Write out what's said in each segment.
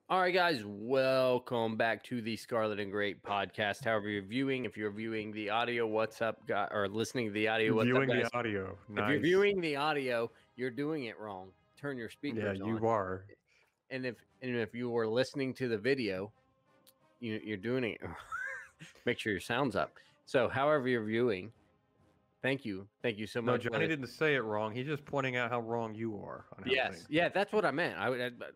All right, guys, welcome back to the Scarlet and Great podcast. However you're viewing, if you're viewing the audio, what's up, guys? Or listening to the audio, what's up, Viewing guys? the audio. If you're Nice. viewing the audio, you're doing it wrong. Turn your Yeah, speakers on. you are. And if you were listening to the video, you're doing it. Make sure your sound's up. So, however you're viewing, thank you so No, much. Johnny didn't say it wrong. He's just pointing out how wrong you are on how Yes, things. yeah, that's what I meant.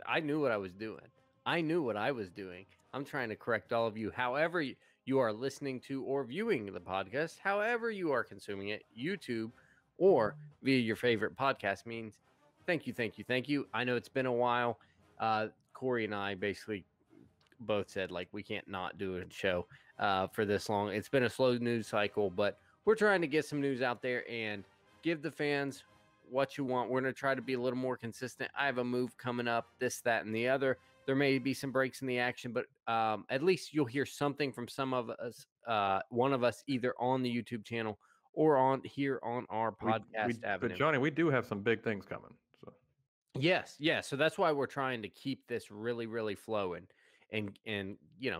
I knew what I was doing. I knew what I was doing. I'm trying to correct all of you. However, you are listening to or viewing the podcast, however you are consuming it, YouTube or via your favorite podcast means. Thank you, thank you, thank you. I know it's been a while. Cory and I basically both said like we can't not do a show for this long. It's been a slow news cycle, but we're trying to get some news out there and give the fans what you want. We're going to try to be a little more consistent. I have a move coming up, this, that, and the other. There may be some breaks in the action, but at least you'll hear something from some of us, one of us, either on the YouTube channel or on here on our podcast But avenue. Johnny, we do have some big things coming. So Yes, yes. So that's why we're trying to keep this really, really flowing and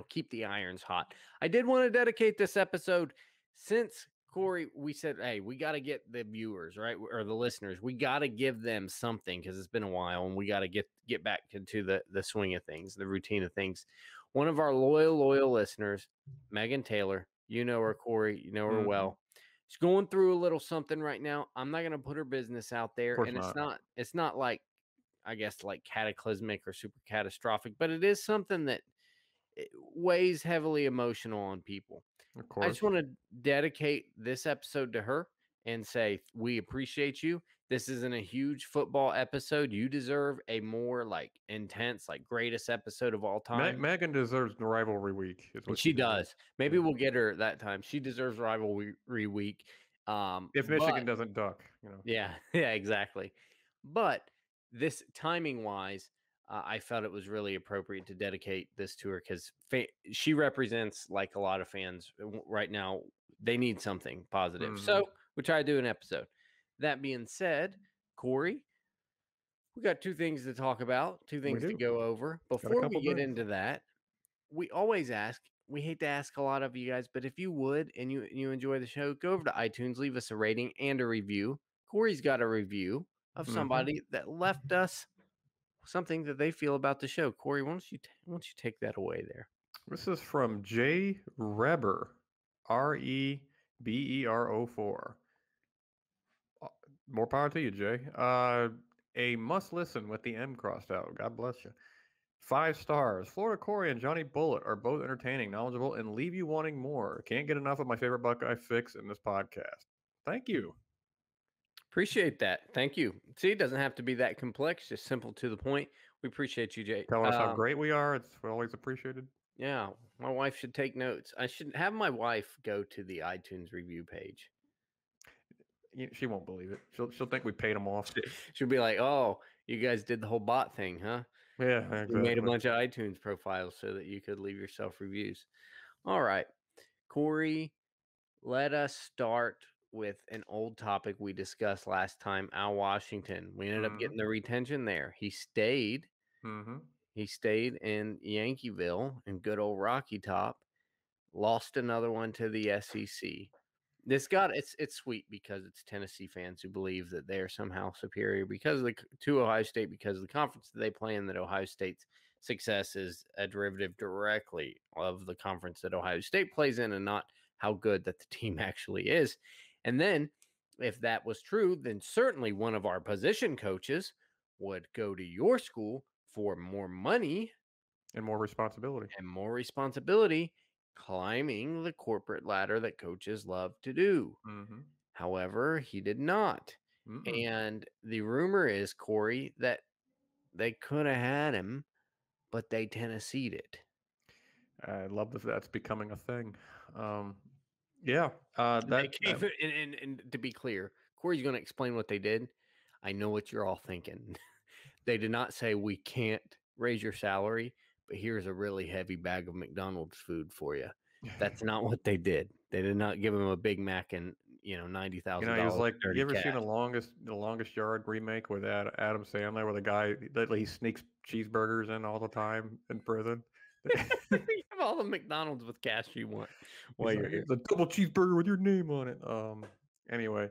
keep the irons hot. I did want to dedicate this episode since Cory, we said, hey, we got to get the viewers, right? Or the listeners. We got to give them something because it's been a while and we got to get back into the swing of things, the routine of things. One of our loyal listeners, Megan Taylor, you know her, Cory, you know her well. She's going through a little something right now. I'm not going to put her business out there, and it's not like, I guess, like cataclysmic or super catastrophic, but it is something that weighs heavily emotional on people. of I just course. want to dedicate this episode to her and say, we appreciate you. This isn't a huge football episode. You deserve a more like intense, like greatest episode of all time. Megan deserves the rivalry week. Is And what she she deserves. does. Maybe Yeah. we'll get her that time. She deserves rivalry week. If But Michigan doesn't duck, you know. yeah, yeah, exactly. But this timing wise, I felt it was really appropriate to dedicate this to her because she represents, like a lot of fans right now, they need something positive. Mhm. So we try to do an episode. That being said, Cory, we got two things to talk about, two things to do. go over. Got a Before we couple get things. into that, we always ask, we hate to ask a lot of you guys, but if you would and you enjoy the show, go over to iTunes, leave us a rating and a review. Cory's got a review of somebody that left us something that they feel about the show. Cory, why don't you take that away there? This is from J Reber, REBERO4. More power to you, Jay. A must listen with the M crossed out. God bless you. 5 stars. Florida Cory and Johnny Bullitt are both entertaining, knowledgeable, and leave you wanting more. Can't get enough of my favorite Buckeye fix in this podcast. Thank you. Appreciate that. Thank you. See, it doesn't have to be that complex, just simple to the point. We appreciate you, Jay. Telling us how great we are. It's always appreciated. Yeah, my wife should take notes. I should have my wife go to the iTunes review page. She won't believe it. She'll think we paid them off. She'll be like, "Oh, you guys did the whole bot thing, huh? Yeah, You made a exactly. bunch of iTunes profiles so that you could leave yourself reviews." All right, Cory, let us start with an old topic we discussed last time. Al Washington. We ended up getting the retention there. He stayed. Mm-hmm. He stayed in Yankeeville in good old Rocky Top. Lost another one to the SEC. It's sweet because it's Tennessee fans who believe that they are somehow superior because of to Ohio State, because of the conference that they play in, that Ohio State's success is a derivative directly of the conference that Ohio State plays in and not how good that the team actually is. And then if that was true, then certainly one of our position coaches would go to your school for more money And more responsibility. climbing the corporate ladder that coaches love to do. Mm-hmm. However, he did not. Mm-mm. And the rumor is, Cory, that they could have had him, but they Tennessee'd it. I love that that's becoming a thing. Yeah. They gave it, and to be clear, Cory's going to explain what they did. I know what you're all thinking. They did not say we can't raise your salary, but here's a really heavy bag of McDonald's food for you. That's not what they did. They did not give him a Big Mac and $90,000 He was like, you dirty ever seen cash. the longest yard remake with Adam Sandler, where the guy that he sneaks cheeseburgers in all the time in prison? You have all the McDonald's with cash you want while He's you're like, here. it's a double cheeseburger with your name on it. Anyway,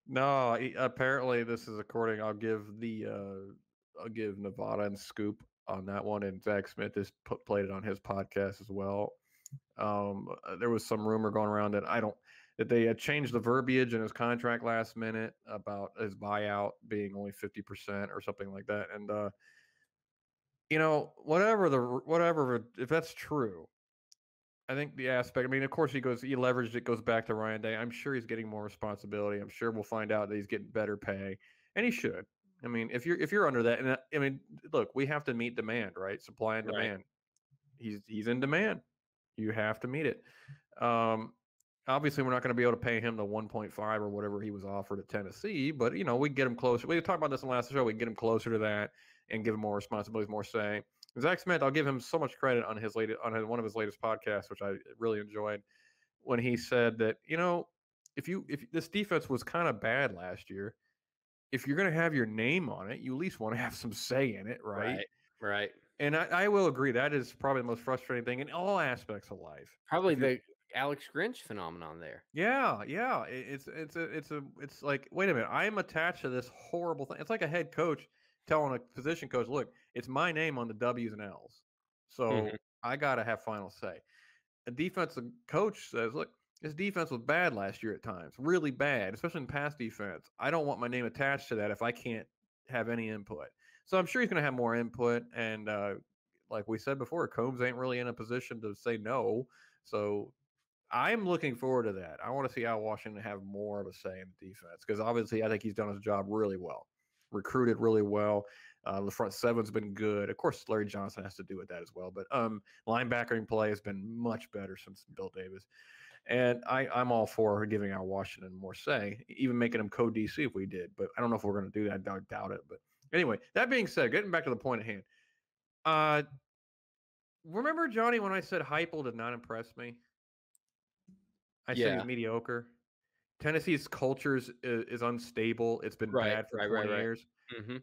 no. Apparently, this is according. I'll give Nevada and Scoop on that one, and Zach Smith has played it on his podcast as well. There was some rumor going around that they had changed the verbiage in his contract last minute about his buyout being only 50% or something like that, and whatever if that's true. I think the aspect. I mean, of course, he leveraged it. Goes back to Ryan Day. I'm sure he's getting more responsibility. I'm sure we'll find out that he's getting better pay, and he should. I mean, if you're under that, and I mean, look, we have to meet demand, right? Supply and Right. demand. He's in demand. You have to meet it. Um, Obviously, we're not going to be able to pay him the 1.5 or whatever he was offered at Tennessee, but we get him closer. We talked about this in the last show. We can get him closer to that and give him more responsibilities, more say. Zach Smith, I'll give him so much credit on one of his latest podcasts, which I really enjoyed, when he said that if this defense was kind of bad last year, if you're going to have your name on it, you at least want to have some say in it, right? Right. Right. And I will agree that is probably the most frustrating thing in all aspects of life. Probably If you're the Alex Grinch phenomenon there. Yeah, yeah. It's like, wait a minute, I am attached to this horrible thing. It's like a head coach telling a position coach, look, it's my name on the W's and L's. Mhm. So I gotta have final say. A defensive coach says, look, this defense was bad last year at times, really bad, especially in pass defense. I don't want my name attached to that if I can't have any input. So I'm sure he's gonna have more input. And like we said before, Combs ain't really in a position to say no. So I'm looking forward to that. I want to see how Washington have more of a say in the defense, because obviously I think he's done his job really well, recruited really well. The front seven's been good. Of course, Larry Johnson has to do with that as well, but linebackering play has been much better since Bill Davis. And I'm all for giving out Washington more say, even making them co-DC if we did. But I don't know if we're going to do that. I doubt it. But anyway, that being said, getting back to the point at hand. Remember, Johnny, when I said Heupel did not impress me? I said he's Yeah. mediocre. Tennessee's culture is unstable. It's been Right. bad for Right. 20 Right. Right. years. Hmm.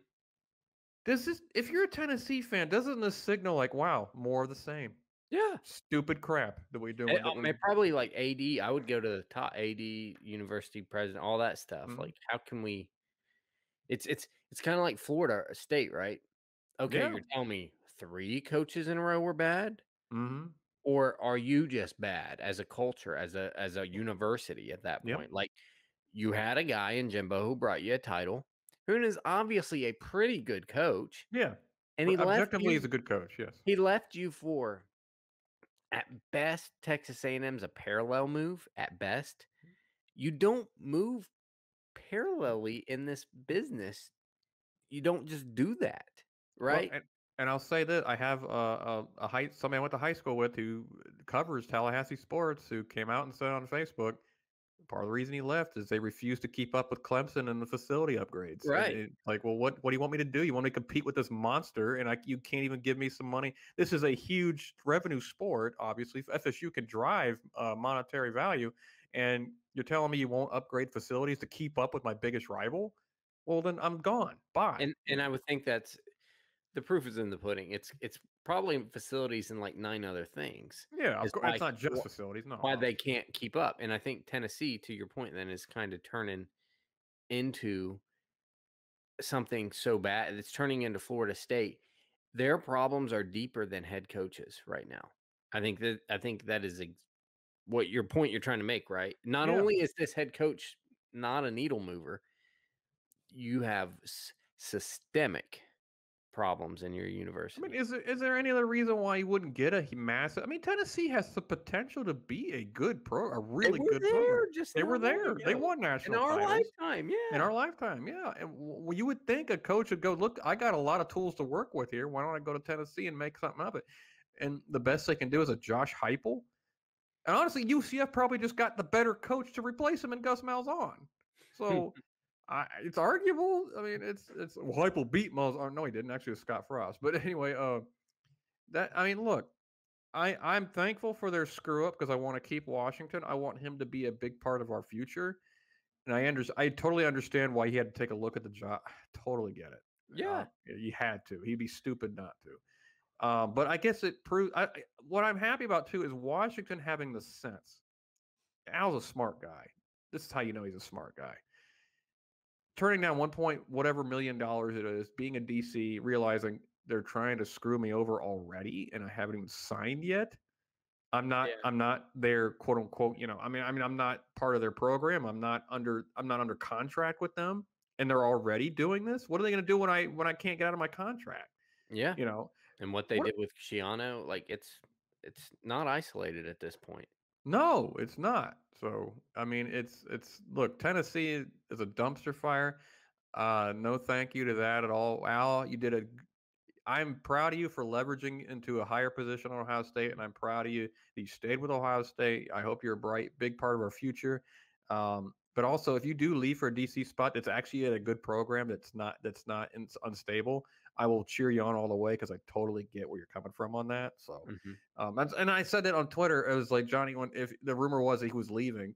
If you're a Tennessee fan, doesn't this signal like, wow, more of the same? Yeah. Stupid crap that we doing. Probably like AD. I would go to the top AD, university president, all that stuff. Mhm. Like, how can we? It's kind of like Florida State, right? Okay, Yeah. you're telling me 3 coaches in a row were bad, Mm-hmm. or are you just bad as a culture, as a university at that Yep. point? Like, you had a guy in Jimbo who brought you a title, who is obviously a pretty good coach, Yeah. and he left Objectively, he's you. a good coach. Yes. He left you for, at best, Texas A&M's a parallel move. At best, you don't move parallelly in this business. You don't just do that, Well, right? and I'll say that I have somebody I went to high school with who covers Tallahassee sports, who came out and said on Facebook, part of the reason he left is they refused to keep up with Clemson and the facility upgrades. And Right. it's like, well, what do you want me to do? You want me to compete with this monster, and you can't even give me some money? This is a huge revenue sport. Obviously, FSU can drive monetary value, and you're telling me you won't upgrade facilities to keep up with my biggest rival? Well, then I'm gone. Bye. And I would think that's the proof is in the pudding. It's probably facilities and like 9 other things Yeah, of is course. It's not just facilities. No, why they obviously. can't keep up. And I think Tennessee, to your point, then is kind of turning into something so bad. It's turning into Florida State. Their problems are deeper than head coaches right now. I think that is what your point you're trying to make, right? Not Yeah. only is this head coach not a needle mover, you have systemic problems in your I mean, university. is there any other reason why you wouldn't get a massive? I mean, Tennessee has the potential to be a They really were good program. there just They were not long there. They ago. won In national our titles lifetime, in yeah. our lifetime. Yeah, and you would think a coach would go, look, I got a lot of tools to work with here. Why don't I go to Tennessee and make something of it? And the best they can do is a Josh Heupel. And honestly, UCF probably just got the better coach to replace him in Gus Malzahn. So it's arguable. I mean, well, Heupel beat Malzahn. No, he didn't. Actually, it was Scott Frost. But anyway, look, I'm thankful for their screw up because I want to keep Washington. I want him to be a big part of our future. and I totally understand why he had to take a look at the job. Totally get it. Yeah. You had to. He'd be stupid not to. But I guess it proves. What I'm happy about too is Washington having the sense. Al's a smart guy. This is how you know he's a smart guy. Turning down 1 point whatever $1 million it is, being a DC, realizing they're trying to screw me over already, and I haven't even signed yet. I'm not. Yeah. I'm not their quote unquote. I'm not part of their program. I'm not under contract with them, and they're already doing this. What are they going to do when I can't get out of my contract? Yeah. You know And what they what? did with Shiano, like it's not isolated at this point. No, it's not. So I mean, it's look. Tennessee is a dumpster fire. No, thank you to that at all. Al, you did a I'm proud of you for leveraging into a higher position on Ohio State, and I'm proud of you that you stayed with Ohio State. I hope you're a bright, big part of our future. But also, if you do leave for a DC spot that's actually at a good program that's not unstable, I will cheer you on all the way because I totally get where you're coming from on that. So, Hmm. and I said that on Twitter. It was like Johnny, when if the rumor was that he was leaving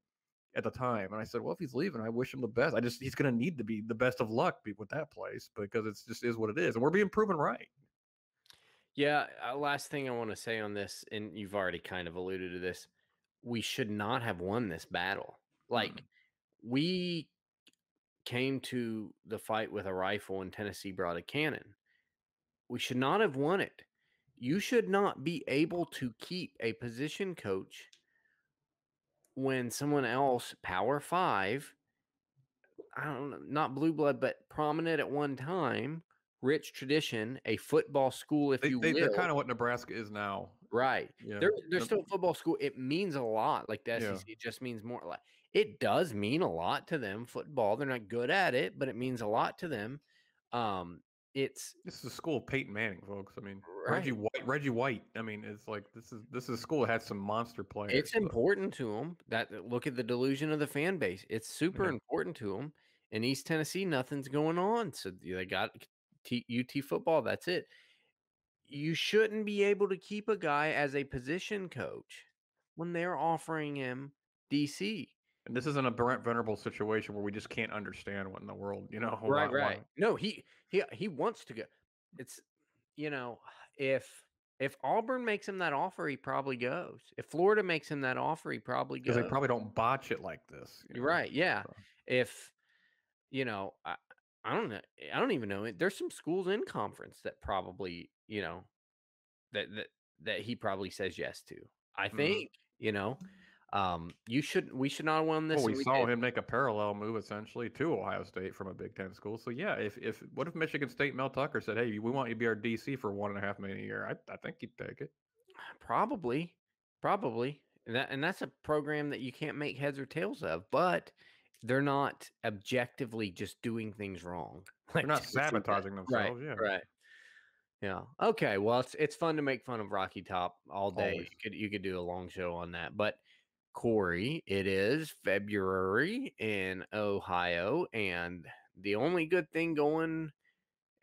at the time, and I said, well, if he's leaving, I wish him the best. He's going to need to be the best of luck with that place because it's just is what it is, and we're being proven right. Yeah. Last thing I want to say on this, and you've already kind of alluded to this, we should not have won this battle. Like Mm. we came to the fight with a rifle, and Tennessee brought a cannon. We should not have won it. You should not be able to keep a position coach when someone else, Power Five, I don't know, not blue blood, but prominent at one time, rich tradition, a football school, if you They're will. kind of what Nebraska is now. Right. Yeah. They're still a football school. It means a lot. Like the Yeah. SEC just means more. Like it does mean a lot to them. Football. They're not good at it, but it means a lot to them. Um, it's This is a school of Peyton Manning, folks. I mean, right. Reggie White. I mean, it's like this is a school that had some monster players. It's So important to them. That look at the delusion of the fan base. It's super yeah. important to them. In East Tennessee, nothing's going on, so they got UT football. That's it. You shouldn't be able to keep a guy as a position coach when they're offering him DC. And this isn't a Brent Venerable situation where we just can't understand what in the world, Right, why. right. No, he wants to go. It's you know, if if Auburn makes him that offer, he probably goes. If Florida makes him that offer, he probably Because they goes. probably don't botch it like this, You're right. Yeah. So, If you know, I don't know. I don't even know. There's some schools in conference that probably, that that that he probably says yes to. I mhm. think, we should not have won Well, this, we and we saw did. him make a parallel move essentially to Ohio State from a Big Ten school. So yeah, if what if Michigan State Mel Tucker said, "Hey, we want you to be our DC for $1.5 million a year"? I think he'd take it. Probably, probably. And that's a program that you can't make heads or tails of, but they're not objectively just doing things wrong They're like not Tennessee does. sabotaging Right, themselves. Yeah, right. Yeah. Okay. Well, it's fun to make fun of Rocky Top all day. always. You could do a long show on that. But Corey, it is February in Ohio, and the only good thing going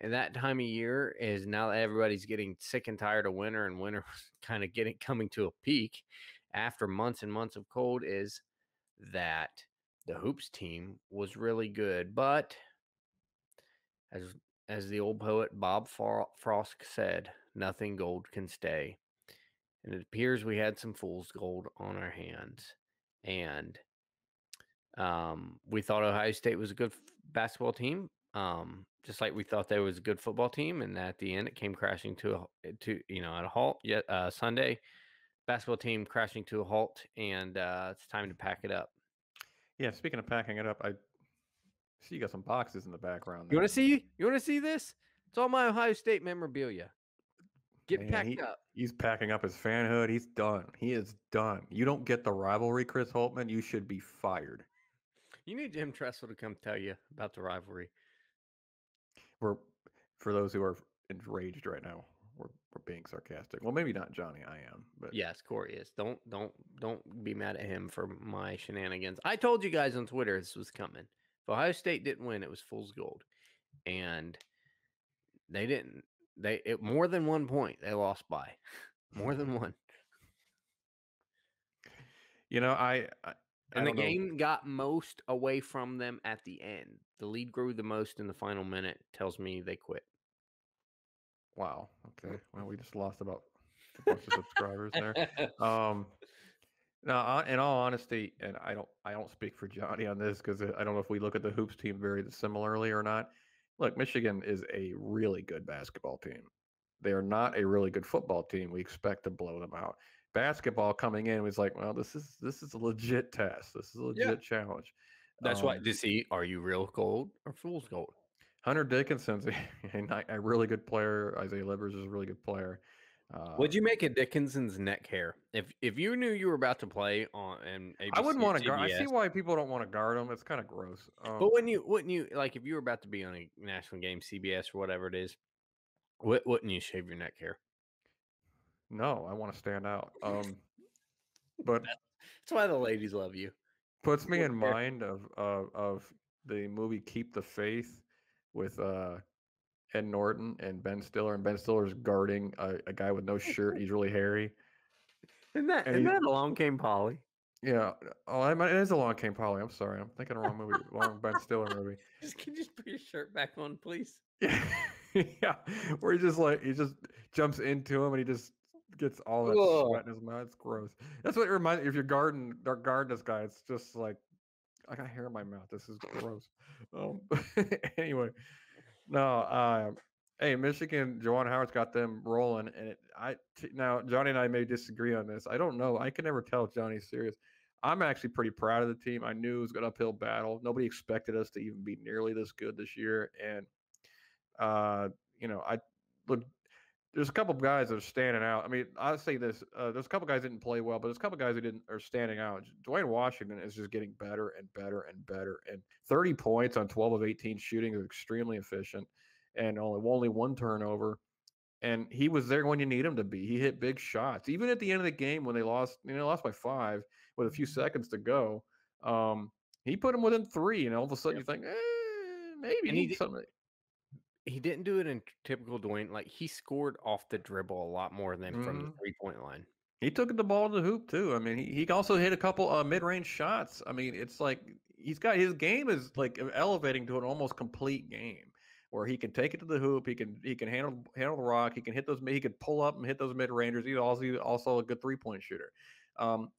in that time of year is now that everybody's getting sick and tired of winter, and winter kind of getting coming to a peak after months and months of cold, is that the hoops team was really good, but as as the old poet Bob Frost said, nothing gold can stay. And it appears we had some fool's gold on our hands. And we thought Ohio State was a good basketball team, just like we thought they was a good football team. And at the end, it came crashing at a halt. Yet Sunday, basketball team crashing to a halt, and it's time to pack it up. Yeah. Speaking of packing it up, I see you got some boxes in the background You want there. to see? You want to see this? It's all my Ohio State memorabilia. Get Man, packed up. he's packing up his fanhood. He's done. He is done. You don't get the rivalry, Chris Holtman. You should be fired. You need Jim Tressel to come tell you about the rivalry. We're for those who are enraged right now. We're being sarcastic. Well, maybe not Johnny. I am, but Yes, Corey is. Don't be mad at him for my shenanigans. I told you guys on Twitter this was coming. If Ohio State didn't win, it was fool's gold, and they didn't. More than 1 point they lost by, more than one. you know, I I And the don't know. game got most away from them at the end. The lead grew the most in the final minute. Tells me they quit. Wow. Okay. Well, we just lost about a bunch of subscribers there. Um, Now, in all honesty, and I don't speak for Johnny on this because I don't know if we look at the hoops team very similarly or not. Look, Michigan is a really good basketball team. They are not a really good football team. We expect to blow them out. Basketball coming in was like, well, this is a legit test. This is a Yeah. legit challenge. That's why to see, are you real gold or fool's gold? Hunter Dickinson's a really good player. Isaiah Livers is a really good player. What'd you make of Dickinson's neck hair? If you knew you were about to play on an I wouldn't ABC or want to guard. I see CBS, why people don't want to guard him. It's kind of gross. but wouldn't you like if you were about to be on a national game, CBS or whatever it is, wouldn't you shave your neck hair? No, I want to stand out. But That's why the ladies love you. puts me Short in hair. mind of the movie Keep the Faith with Ed Norton and Ben Stiller, and Ben Stiller's guarding a guy with no shirt. He's really hairy, Isn't that and isn't he that Along Came Polly? yeah. Oh, it is Along Came Polly. I'm sorry, I'm thinking of the wrong movie, wrong Ben Stiller movie. Can you just put your shirt back on, please? Yeah, yeah, where he just jumps into him and he just gets all that Ugh. sweat in his mouth. It's gross. That's what it reminds me. If you're guarding this guy, it's just like I got hair in my mouth. This is gross. Um, anyway, no. Hey, Michigan, Juwan Howard's got them rolling, and now Johnny and I may disagree on this. I don't know. I can never tell if Johnny's serious. I'm actually pretty proud of the team. I knew it was an uphill battle. Nobody expected us to even be nearly this good this year, and uh, I look. There's a couple of guys that are standing out. I mean, I'll say this: there's a couple of guys that didn't play well, but there's a couple of guys who didn't are standing out. Dwayne Washington is just getting better and better and better. And 30 points on 12 of 18 shooting is extremely efficient, and only one turnover. And he was there when you need him to be. He hit big shots, even at the end of the game when they lost. Lost by 5 with a few seconds to go. He put him within 3, and all of a sudden Yep. you think, And maybe something. he didn't do it in typical Dwayne. Like he scored off the dribble a lot more than from the Mhm. 3-point line. He took the ball to the hoop too. I mean, he also hit a couple mid-range shots. I mean, it's like he's got his game is like elevating to an almost complete game where he can take it to the hoop. He can handle the rock. He can hit those. He can pull up and hit those mid-rangers. He's also a good 3-point shooter.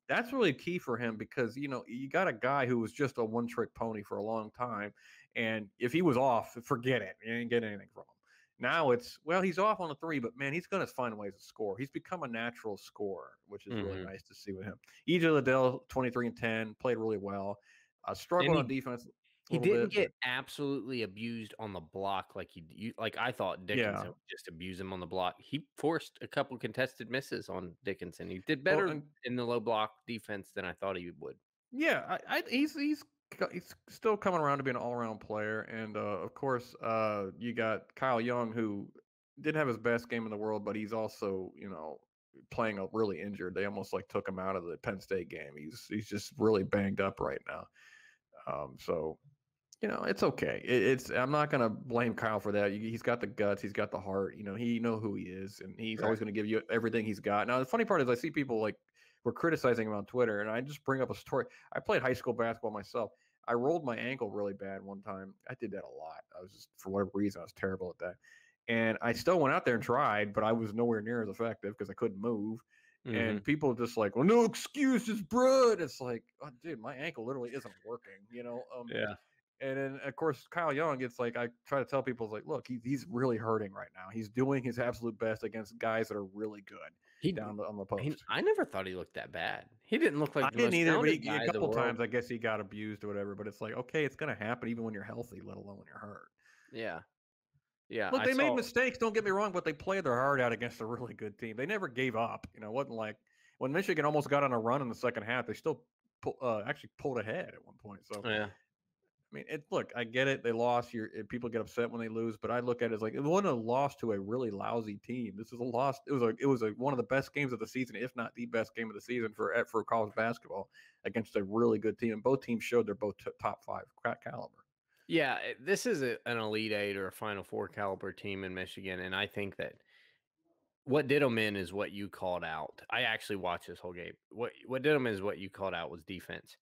That's really key for him because you got a guy who was just a one-trick pony for a long time, and if he was off, forget it. You ain't getting anything from him. Now he's off on the 3, but man, he's going to find ways to score. He's become a natural scorer, which is really Mhm. nice to see with him. EJ Liddell, 23 and 10, played really well. And Struggled on defense a he little didn't bit, but get absolutely abused on the block like like I thought yeah. Dickinson would just abuse him on the block. He forced a couple contested misses on Dickinson. He did Well, better and in the low block defense than I thought he would. yeah, he's still coming around to be an all-around player, and of course, you got Kyle Young who didn't have his best game in the world, but he's also playing really injured. They almost like took him out of the Penn State game. He's just really banged up right now. So it's okay. I'm not gonna blame Kyle for that. He's got the guts. He's got the heart. He who he is, and he's always Correct. gonna give you everything he's got. Now the funny part is I see people like were criticizing him on Twitter, and I just bring up a story. I played high school basketball myself. I rolled my ankle really bad one time. I did that a lot. I was just for whatever reason I was terrible at that, and I still went out there and tried, but I was nowhere near as effective because I couldn't move. Mhm. And people just like, well, no excuses, bro. And it's like, oh, dude, my ankle literally isn't working. Yeah. And then of course Kyle Young, it's like I try to tell people, it's like, look, he's really hurting right now. He's doing his absolute best against guys that are really good He, down on the post. I never thought he looked that bad. He didn't look I like the didn't most either, but talented a guy in the couple world. times I guess he got abused or whatever. But it's like, okay, it's gonna happen even when you're healthy, let alone when you're hurt. Yeah. Yeah, Look, I they made saw mistakes. Don't get me wrong, but they played their heart out against a really good team. They never gave up. It wasn't like when Michigan almost got on a run in the second half. They still actually pulled ahead at one point. So yeah. I mean, look, I get it. They lost. People get upset when they lose, but I look at it as like it wasn't a loss to a really lousy team. This is a loss. It was one of the best games of the season, if not the best game of the season for college basketball against a really good team. And both teams showed they're both top 5 caliber. Yeah, this is an Elite 8 or a Final Four caliber team in Michigan, and I think that what did them in is what you called out. I actually watched this whole game. What did them is what you called out was defense.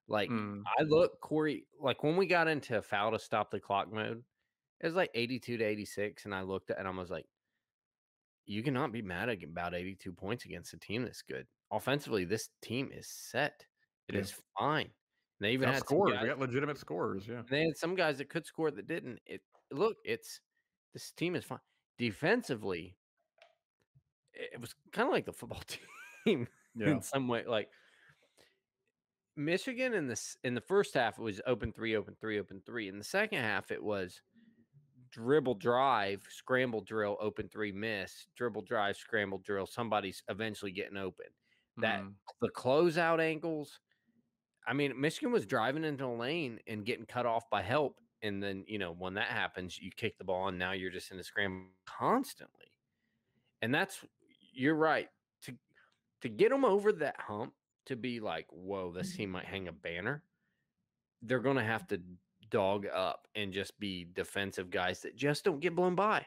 Like, Mm, I look, Corey, like when we got into foul to stop the clock mode, it was like 82 to 86. And I looked at and I was like, you cannot be mad at about 82 points against a team that's good. Offensively, this team is set. It yeah. is fine. They even Got had some scores. We guys, got legitimate scores. Yeah. and they had some guys that could score that didn't. Look, this team is fine. Defensively, it was kind of like the football team Yeah. in some way. Like Michigan in the first half, it was open three, open three, open three. In the second half, it was dribble drive, scramble drill, open three, miss, dribble drive, scramble drill. Somebody's eventually getting open. That Mm, the closeout angles. I mean, Michigan was driving into a lane and getting cut off by help. And then, when that happens, you kick the ball and now you're just in a scramble constantly. And you're right. To to get them over that hump, to be like, whoa, this team might hang a banner, they're gonna have to dog up and just be defensive guys that just don't get blown by.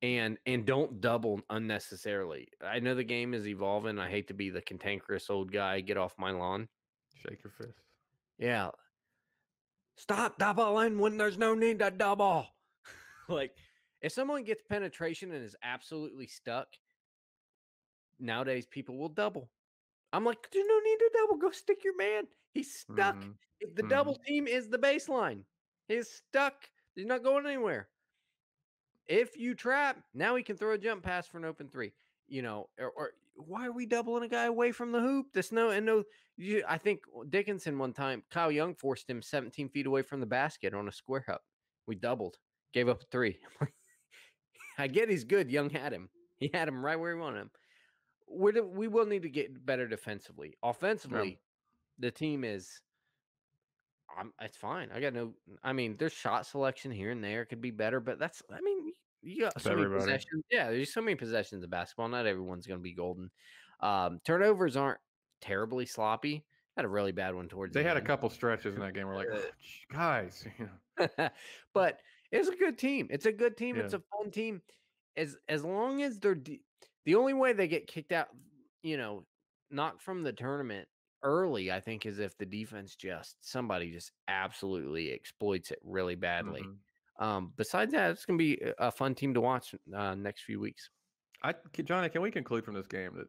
And don't double unnecessarily. I know the game is evolving. I hate to be the cantankerous old guy. Get off my lawn. shake your fist. Yeah. Stop doubling when there's no need to double. Like, if someone gets penetration and is absolutely stuck, nowadays people will double. I'm like, there's no need to double. Go stick your man. He's stuck. Mm-hmm. The Mm-hmm. double team is the baseline. He's stuck. He's not going anywhere. If you trap, now he can throw a jump pass for an open three. Or why are we doubling a guy away from the hoop? I think Dickinson one time, Kyle Young forced him 17 feet away from the basket on a square up. We doubled, gave up a three. I get he's good. Young had him. He had him right where he wanted him. We will need to get better defensively. Yeah. Offensively, the team is. It's fine. I mean, there's shot selection here and there could be better, but you got It's so many everybody. possessions. Yeah, there's so many possessions of basketball. Not everyone's going to be golden. Turnovers aren't terribly sloppy. Had a really bad one towards They the had a end. couple stretches in that game where like, oh, guys, But it's a good team. It's a good team. yeah. It's a fun team. As long as the only way they get kicked out, knocked from the tournament early, I think, is if the defense somebody just absolutely exploits it really badly. Mm-hmm. Besides that, it's gonna be a fun team to watch next few weeks. Johnny, can we conclude from this game that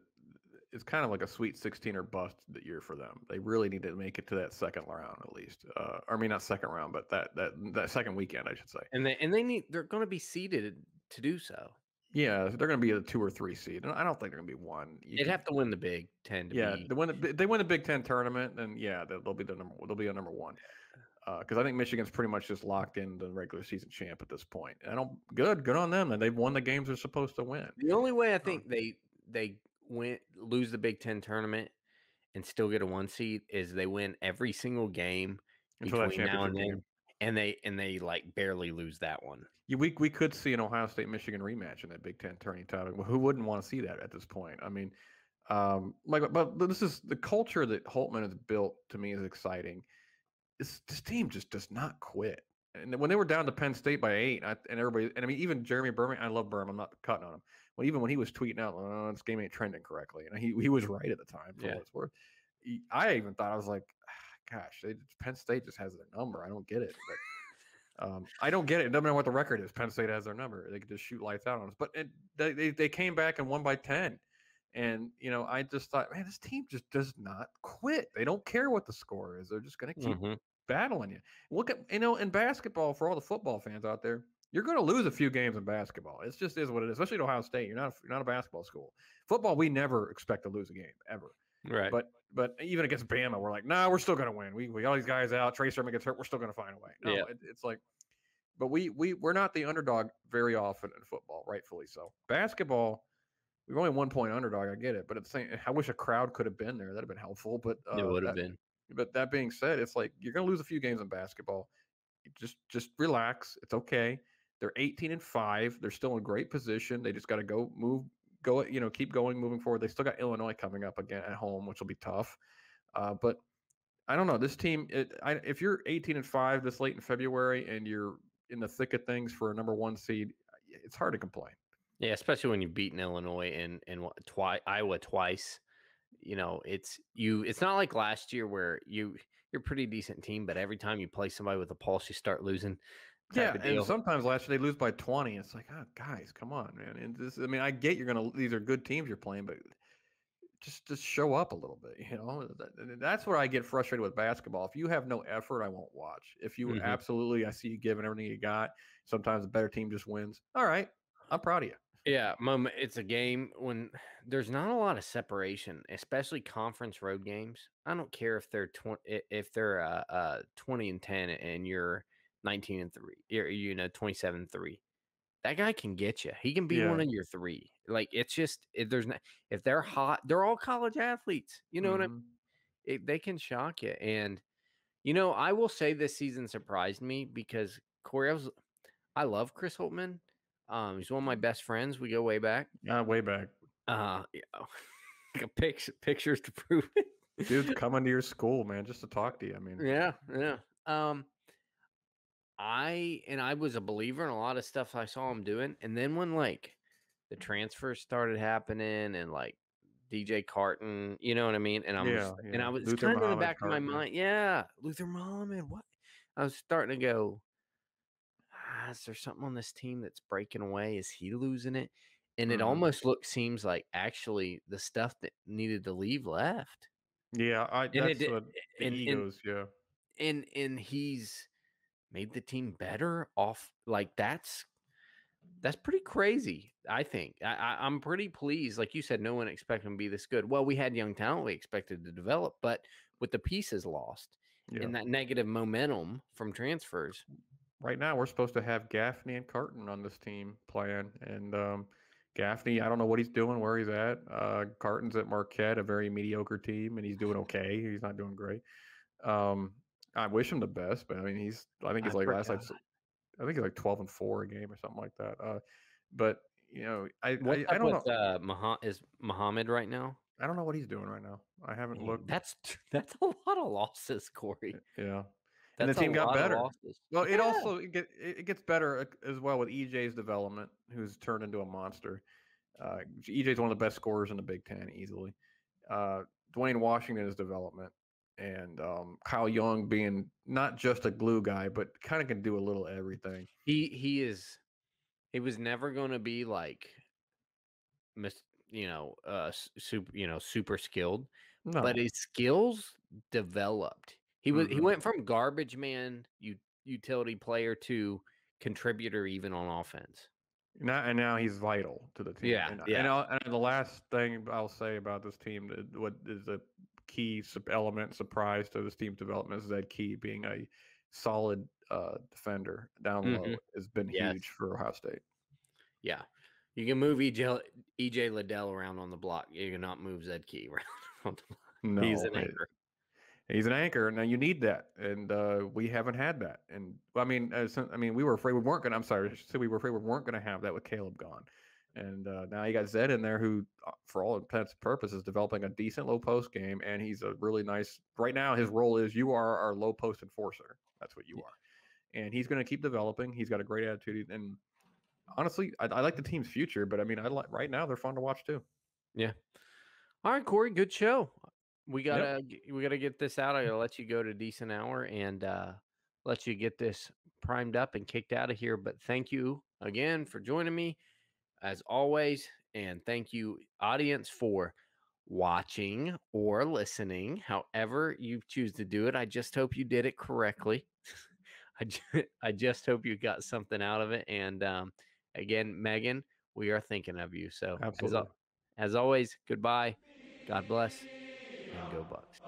it's kind of like a Sweet 16 or bust that year for them? They really need to make it to that second round at least. I mean, not second round, but that second weekend, I should say. And they're going to be seeded to do so. Yeah, they're going to be a 2 or 3 seed, and I don't think they're going to be one. They'd have to win the Big Ten to Yeah, be. they win the Big Ten tournament, then yeah, they'll be they'll be a number one. Because I think Michigan's pretty much just locked in the regular season champ at this point. Good on them, and they've won the games they're supposed to win. The only way I think they lose the Big Ten tournament and still get a 1 seed is they win every single game Until that between now championship and game. then, and they like barely lose that one. Yeah, we could see an Ohio State Michigan rematch in that Big Ten tourney title. Who wouldn't want to see that at this point? I mean, but this is the culture that Holtman has built. To me, is exciting. This team just does not quit. And when they were down to Penn State by 8, I mean, even Jeremy Berman, I love Berman, I'm not cutting on him. Well, even when he was tweeting out, oh, this game ain't trending correctly, and he was right at the time for what it's worth. I even thought, I was like, gosh, Penn State just has their number. I don't get it, but I don't get it. It doesn't matter what the record is. Penn State has their number. They could just shoot lights out on us. But they came back and won by 10. And, I just thought, man, this team just does not quit. They don't care what the score is. They're just going to keep battling you. Look at, in basketball, for all the football fans out there, you're going to lose a few games in basketball. It just is what it is, especially at Ohio State. You're not a basketball school. Football, we never expect to lose a game, ever. Right. But even against Bama, we're like, nah, we're still going to win. We got all these guys out. Trey Sermon gets hurt. We're still going to find a way. No, it's like, but we're not the underdog very often in football, rightfully so. Basketball, we're only 1 point underdog. I get it, but at the same, I wish a crowd could have been there. That'd have been helpful. But it would have been. But that being said, it's like you're going to lose a few games in basketball. Just relax. It's okay. They're 18-5. They're still in great position. They just got to keep going, moving forward. They still got Illinois coming up again at home, which will be tough. But I don't know. This team, if you're 18-5 this late in February and you're in the thick of things for a number 1 seed, it's hard to complain. Yeah, especially when you've beaten Illinois and Iowa twice. It's not like last year where you're a pretty decent team, but every time you play somebody with a pulse, you start losing type Yeah, of and deal. sometimes last year they lose by 20. It's like, oh, guys, come on, man. And this, I mean, I get you're gonna. These are good teams you're playing, but just show up a little bit. That's where I get frustrated with basketball. If you have no effort, I won't watch. If you Mhm. absolutely, I see you giving everything you got. Sometimes the better team just wins. All right, I'm proud of you. Yeah, moment. It's a game when there's not a lot of separation, especially conference road games. I don't care if they're 20-10 and you're 19-3, or 27-3. That guy can get you. He can be one Yeah. of your three. Like it's just there's not if they're hot, they're all college athletes. You know what I mean? Hmm. They can shock you. And I will say this season surprised me because Corey, I love Chris Holtman. He's one of my best friends. We go way back. Yeah, way back. Yeah, pictures to prove it. Dude's coming to your school, man, just to talk to you. I mean, Yeah, yeah. I was a believer in a lot of stuff I saw him doing, and then when like the transfers started happening and like DJ Carton, you know what I mean? And yeah, and yeah. I was Luther kind of in the Muhammad back of my Carton, yeah. mind, yeah, Luther Muhammad, what? I was starting to go, is there something on this team that's breaking away? Is he losing it? And it Hmm. almost seems like actually the stuff that needed to leave left. Yeah, And it that's did, what the and and egos, yeah. and he's made the team better off like that's pretty crazy. I think I'm pretty pleased. Like you said, no one expected him to be this good. Well, we had young talent we expected to develop, but with the pieces lost Yeah. and that negative momentum from transfers. Right now we're supposed to have Gaffney and Carton on this team playing, and Gaffney, I don't know what he's doing, where he's at. Carton's at Marquette, a very mediocre team, and he's doing okay. He's not doing great. Um, I wish him the best, but I mean, I think he's I like forgot. I think he's like 12-4 a game or something like that. But What's I up don't with know. Is Muhammad right now? I don't know what he's doing right now. I haven't Man, looked. that's a lot of losses, Corey. Yeah, and the That's a team got lot of better. losses. Well, Yeah. it gets better as well with EJ's development, who's turned into a monster. EJ's one of the best scorers in the Big Ten easily. Dwayne Washington's development, and Kyle Young being not just a glue guy, but kind of can do a little everything. He was never going to be like super, super skilled, but No. his skills developed. He Hmm. went from garbage man, utility player to contributor even on offense. Now he's vital to the team. Yeah, And yeah. the last thing I'll say about this team, what is a key element surprise to this team's development is that Key being a solid defender down Hmm. low has been Yes. huge for Ohio State. Yeah. You can move EJ Liddell around on the block. You cannot move Zed Key around on the block. He's No, an anchor. he's an anchor. Now you need that, and we haven't had that. And I mean, we were afraid we weren't going. I'm sorry, I should say we were afraid we weren't going to have that with Caleb gone. And now you got Zed in there, who, for all intents and purposes, is developing a decent low post game, and he's a really nice. Right now, his role is you are our low post enforcer. That's what you are, and he's going to keep developing. He's got a great attitude, and honestly, I like the team's future. But I mean, I like right now they're fun to watch too. Yeah. All right, Corey, good show. We Yep, gotta we gotta get this out. I gotta let you go to decent hour and let you get this primed up and kicked out of here. But thank you again for joining me as always, and thank you, audience, for watching or listening, however you choose to do it. I just hope you did it correctly. I just hope you got something out of it. And again, Megan, we are thinking of you. So absolutely. as always, goodbye. God bless and go Bucks.